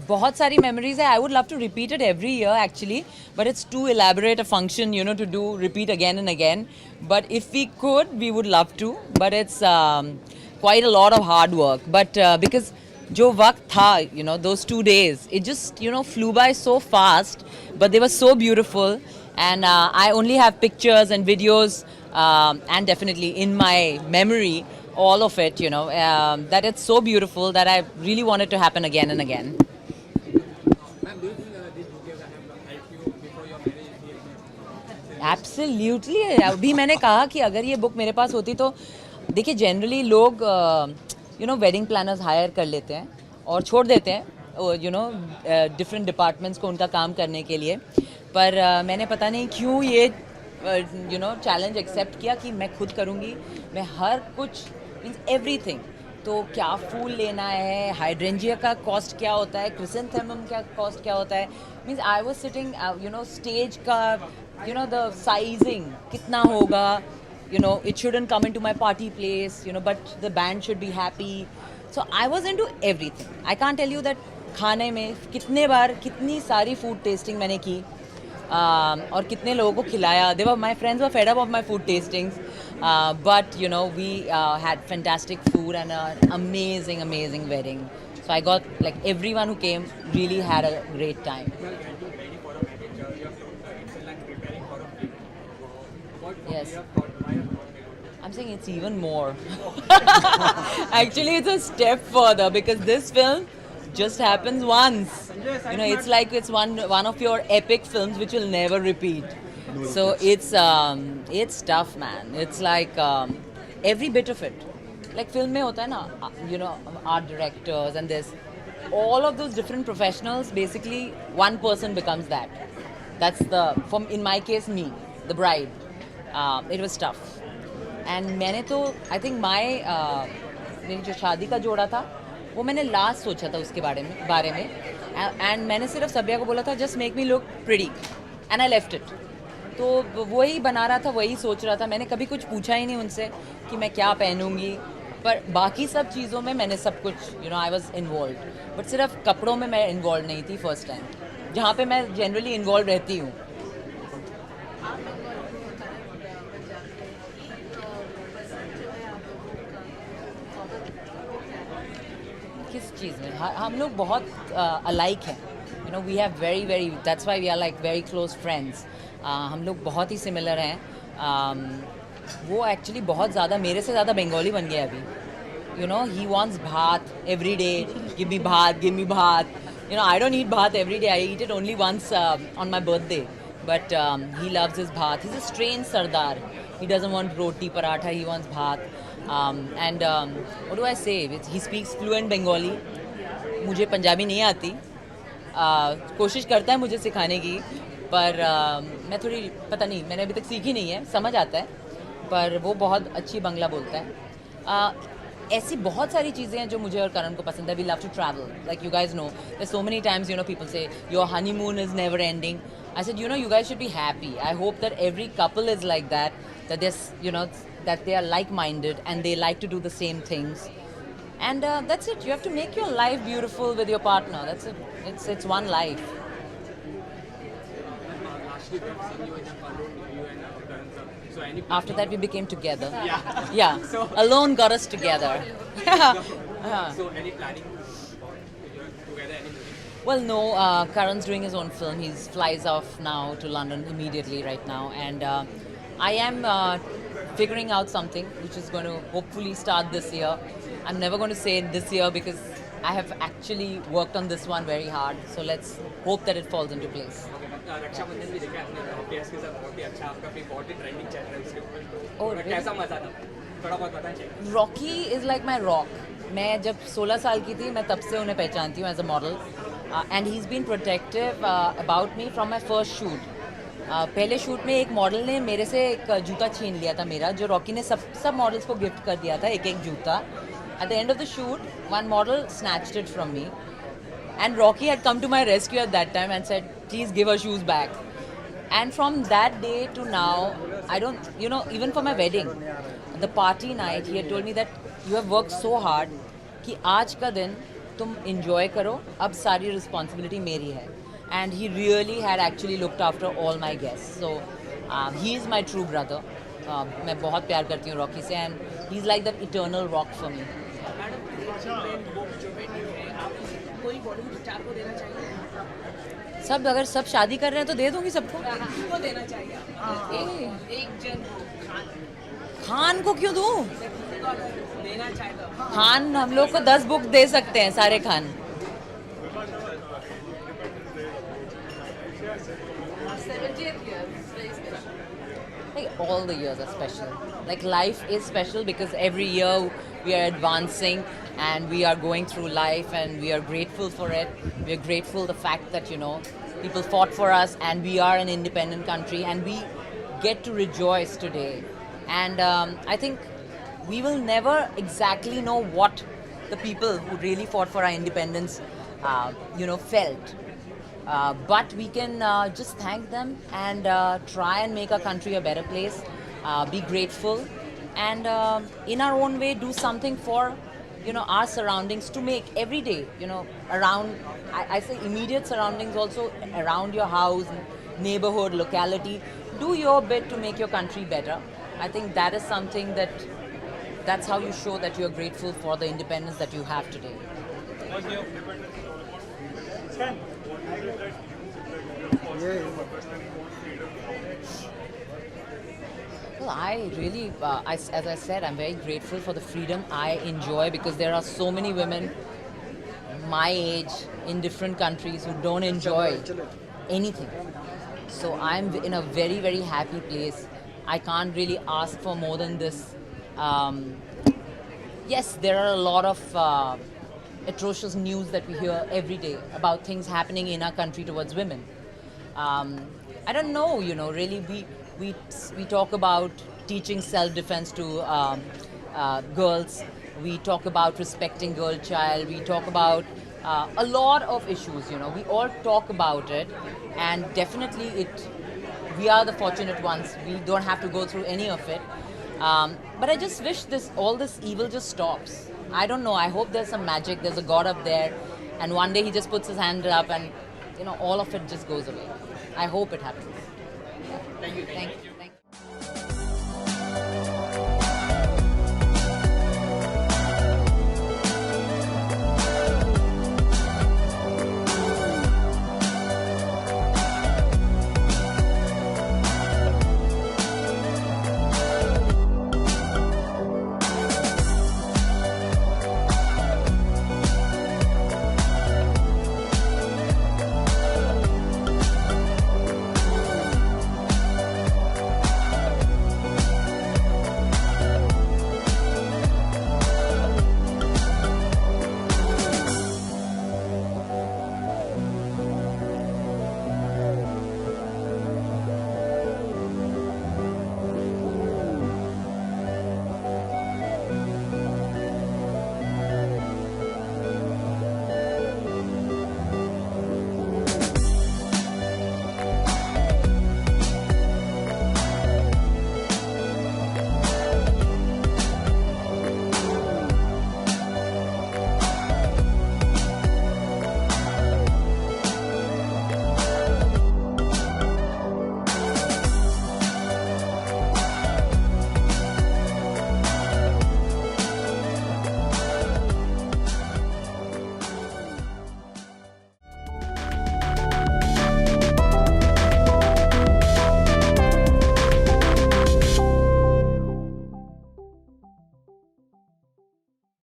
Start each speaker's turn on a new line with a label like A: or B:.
A: बहुत सारी memories है. I would love to repeat it every year actually, but it's too elaborate a function, to do repeat again and again. But if we could, we would love to. But it's quite a lot of hard work. But because जो वक्त था, those 2 days, it just, flew by so fast. But they were so beautiful, and I only have pictures and videos, and definitely in my memory, all of it, that it's so beautiful that I really want it to happen again and again.
B: Ma'am, do you think this bouquet can have helped you before your marriage?
A: Absolutely. अभी मैंने कहा कि अगर ये book मेरे पास होती तो देखिए जनरली लोग वेडिंग प्लानर्स हायर कर लेते हैं और छोड़ देते हैं डिफरेंट डिपार्टमेंट्स को उनका काम करने के लिए. पर मैंने पता नहीं क्यों ये चैलेंज एक्सेप्ट किया कि मैं खुद करूँगी. मैं हर कुछ मीन्स एवरीथिंग. तो क्या फूल लेना है, हाइड्रेंजिया का कॉस्ट क्या होता है, क्रिसेंथेमम का कॉस्ट क्या होता है. Means I was sitting stage का द साइजिंग कितना होगा. It shouldn't come into my party place, but the band should be happy. So I was into everything. I can't tell you that खाने में कितने बार कितनी सारी फूड टेस्टिंग मैंने की और कितने लोगों को खिलाया. They were my friends were fed up of my food tastings, but we had fantastic food and an amazing wedding. So I got like everyone who came really had a great time.
B: Well, getting ready for a marriage, it's like preparing for a wedding. What
A: Yes.
B: you have thought, why you have thought?
A: I'm saying it's even more. Actually, it's a step further because this film just happens once. It's like it's one of your epic films which will never repeat. So it's tough, man. It's like every bit of it. Like film में होता है ना, art directors and this, all of those different professionals. Basically, one person becomes that. That's in my case, me, the bride. It was tough. And मैंने तो I think मेरी जो शादी का जोड़ा था वो मैंने लास्ट सोचा था उसके बारे में एंड मैंने सिर्फ सबिया को बोला था just make me look pretty and I left it. तो वही बना रहा था, वही सोच रहा था. मैंने कभी कुछ पूछा ही नहीं उनसे कि मैं क्या पहनूंगी. पर बाकी सब चीज़ों में मैंने सब कुछ आई वॉज इन्वॉल्व. बट सिर्फ कपड़ों में मैं इन्वॉल्व नहीं थी फर्स्ट टाइम, जहाँ पे मैं जनरली इन्वॉल्व रहती हूँ. किस चीज़ में हम लोग बहुत अलाइक हैं. We have very that's why we are like very close friends. हम लोग बहुत ही सिमिलर हैं. वो एक्चुअली बहुत ज़्यादा मेरे से ज़्यादा बंगाली बन गया अभी. He wants bhat every day. Give me bhat. I don't eat bhat every day. I eat it only once on my birthday. But he loves his bhat. He's a strange Sardar. He doesn't want roti, paratha. He wants bhat. And what do I say? He speaks fluent Bengali. मुझे पंजाबी नहीं आती. कोशिश करता है मुझे सिखाने की, पर मैं थोड़ी पता नहीं, मैंने अभी तक सीखी नहीं है. समझ आता है, पर वो बहुत अच्छी बंगला बोलता है. ऐसी बहुत सारी चीज़ें हैं जो मुझे और करण को पसंद है. We love to travel. Like you guys know there so many times people say your honeymoon is never ending. I said, you guys should be happy. I hope that every couple is like that, that that they are like-minded and they like to do the same things. And that's it. You have to make your life beautiful with your partner. That's it. It's one life.
B: Lastly, we have seen you in a Alone, you and Karan sir. So any
A: After that, we became together.
B: Yeah.
A: Yeah.
B: So-
A: Alone got us together.
B: So any planning for together? Any movie?
A: Well, no. Karan's doing his own film. He flies off now to London immediately right now. And I am figuring out something which is going to hopefully start this year. I'm never going to say it this year because I have actually worked on this one very hard. So let's hope that it falls into place.
B: Raksha Bandhan भी देखा आपने obvious के साथ. बहुत ही अच्छा आपका भी बहुत ही ट्रेंडिंग चल रहा है उसके ऊपर.
A: Oh,
B: तो
A: really?
B: कैसा मजा था? थोड़ा बहुत बताएं.
A: Rocky is like my rock. मैं जब 16 साल की थी मैं तब से उन्हें पहचानती हूँ as a model. And he is been protective about me from my first shoot. पहले शूट में एक मॉडल ने मेरे से एक जूता छीन लिया था मेरा, जो रॉकी ने सब मॉडल्स को गिफ्ट कर दिया था एक जूता. At the end of the shoot one model snatched it from me and Rocky had come to my rescue at that time and said, please give her shoes back. And from that day to now, I don't, even for my wedding, the party night, he had told me that you have worked so hard कि आज का दिन तुम enjoy करो, अब सारी responsibility मेरी है. And he really had actually looked after all my guests. So he is my true brother. मैं बहुत प्यार करती हूँ रॉकी से, and he's like that eternal rock for me.
C: कोई बॉलीवुड स्टार को देना चाहिए,
A: सब अगर सब शादी कर रहे हैं तो दे दूंगी सबको.
C: किसको देना चाहिए? एक जन को,
A: खान को क्यों दूं?
C: देना चाहिए.
A: खान हम लोग को 10 बुक दे सकते हैं सारे Khan.
C: 70th year is very special.
A: Like all the years are special. Like life is special because every year we are advancing and we are going through life and we are grateful for it. We are grateful the fact that people fought for us and we are an independent country and we get to rejoice today. And I think we will never exactly know what the people who really fought for our independence, felt. But we can just thank them and try and make our country a better place, be grateful, and in our own way do something for our surroundings to make every day, around, I say immediate surroundings, also around your house, neighborhood, locality. Do your bit to make your country better. I think that is something that's how you show that you are grateful for the independence that you have today. Well, I really, as I said, I'm very grateful for the freedom I enjoy because there are so many women my age in different countries who don't enjoy anything. So I'm in a very, very happy place. I can't really ask for more than this. Yes, there are a lot of atrocious news that we hear every day about things happening in our country towards women. I don't know, really we talk about teaching self-defense to girls. We talk about respecting girl child. We talk about a lot of issues, We all talk about it, and definitely we are the fortunate ones. We don't have to go through any of it. But I just wish all this evil just stops. I don't know. I hope there's some magic. There's a God up there, and one day he just puts his hand up, and all of it just goes away. I hope it happens. Yeah.
B: Thank you.
A: Thank you.